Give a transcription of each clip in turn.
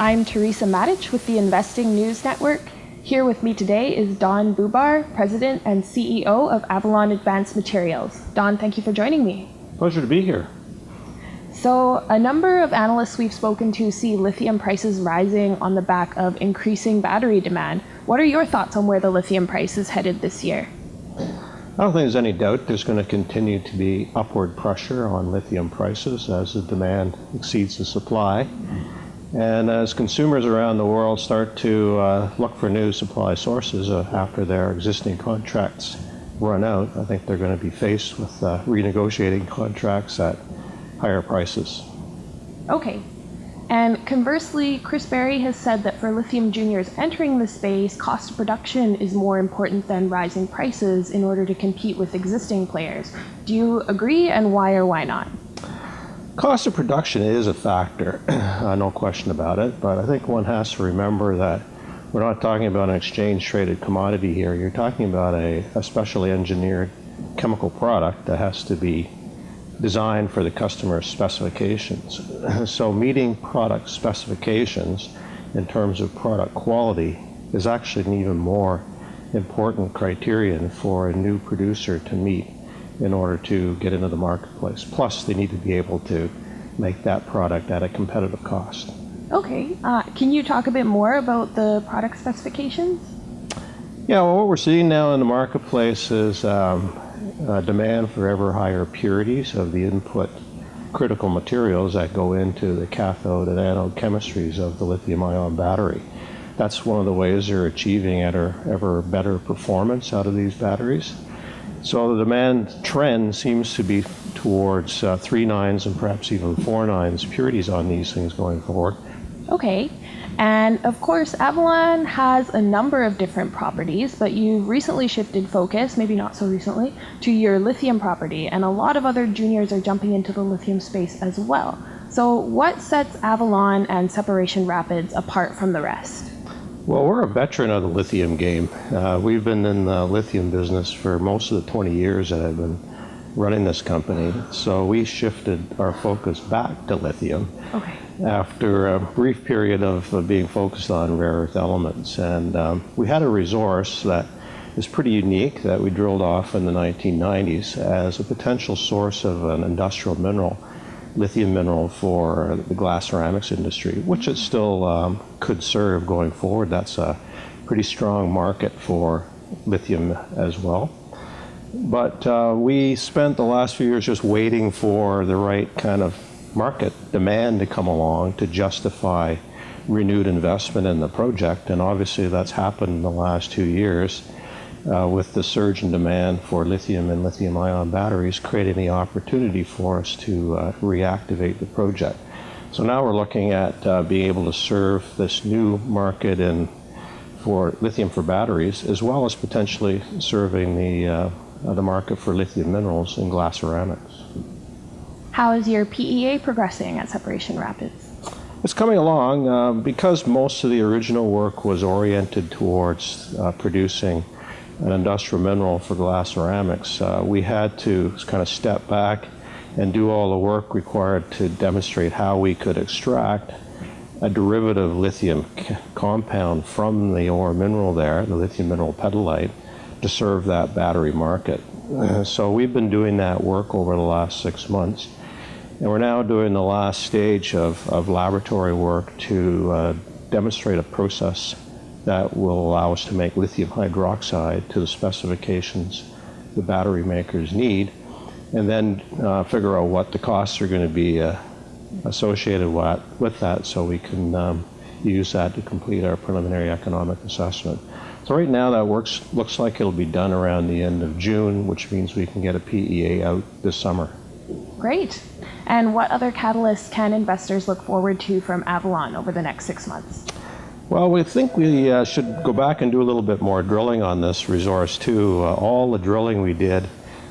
I'm Teresa Matic with the Investing News Network. Here with me today is Don Bubar, President and CEO of Avalon Advanced Materials. Don, thank you for joining me. Pleasure to be here. So, a number of analysts we've spoken to see lithium prices rising on the back of increasing battery demand. What are your thoughts on where the lithium price is headed this year? I don't think there's any doubt there's going to continue to be upward pressure on lithium prices as the demand exceeds the supply. And as consumers around the world start to look for new supply sources after their existing contracts run out, I think they're going to be faced with renegotiating contracts at higher prices. Okay. And conversely, Chris Berry has said that for lithium juniors entering the space, cost of production is more important than rising prices in order to compete with existing players. Do you agree, and why or why not? Cost of production is a factor, no question about it, but I think one has to remember that we're not talking about an exchange-traded commodity here. You're talking about a specially engineered chemical product that has to be designed for the customer's specifications. So meeting product specifications in terms of product quality is actually an even more important criterion for a new producer to meet in order to get into the marketplace. Plus, they need to be able to make that product at a competitive cost. Okay. Can you talk a bit more about the product specifications? Yeah, well, what we're seeing now in the marketplace is demand for ever higher purities of the input critical materials that go into the cathode and anode chemistries of the lithium-ion battery. That's one of the ways they're achieving ever better performance out of these batteries. So the demand trend seems to be towards 3 nines and perhaps even 4 nines purities on these things going forward. Okay. And of course, Avalon has a number of different properties, but you've recently shifted focus, maybe not so recently, to your lithium property, and a lot of other juniors are jumping into the lithium space as well. So what sets Avalon and Separation Rapids apart from the rest? Well, we're a veteran of the lithium game. We've been in the lithium business for most of the 20 years that I've been running this company. So we shifted our focus back to lithium after a brief period of being focused on rare earth elements. And we had a resource that is pretty unique that we drilled off in the 1990s as a potential source of an industrial mineral, lithium mineral for the glass ceramics industry, which it still could serve going forward. That's a pretty strong market for lithium as well. But we spent the last few years just waiting for the right kind of market demand to come along to justify renewed investment in the project. And obviously that's happened in the last 2 years with the surge in demand for lithium and lithium-ion batteries, creating the opportunity for us to reactivate the project. So now we're looking at being able to serve this new market for lithium for batteries, as well as potentially serving the market for lithium minerals in glass ceramics. How is your PEA progressing at Separation Rapids? It's coming along because most of the original work was oriented towards producing an industrial mineral for glass ceramics. We had to kind of step back and do all the work required to demonstrate how we could extract a derivative lithium compound from the ore mineral there, the lithium mineral pedalite, to serve that battery market. So we've been doing that work over the last 6 months. And we're now doing the last stage of laboratory work to demonstrate a process that will allow us to make lithium hydroxide to the specifications the battery makers need, and then figure out what the costs are going to be associated with that so we can use that to complete our preliminary economic assessment. So right now that looks like it'll be done around the end of June, which means we can get a PEA out this summer. Great. And what other catalysts can investors look forward to from Avalon over the next 6 months? Well, we think we should go back and do a little bit more drilling on this resource too. All the drilling we did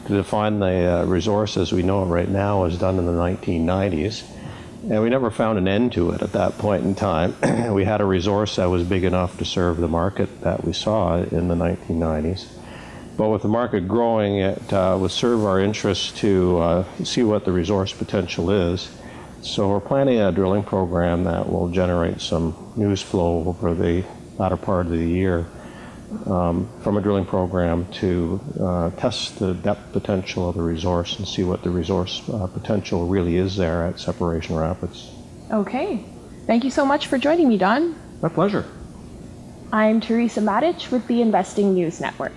to define the resource as we know it right now was done in the 1990s. And we never found an end to it at that point in time. We had a resource that was big enough to serve the market that we saw in the 1990s. But with the market growing, it would serve our interest to see what the resource potential is So we're planning a drilling program that will generate some news flow over the latter part of the year from a drilling program to test the depth potential of the resource and see what the resource potential really is there at Separation Rapids. Okay. Thank you so much for joining me, Don. My pleasure. I'm Teresa Matic with the Investing News Network.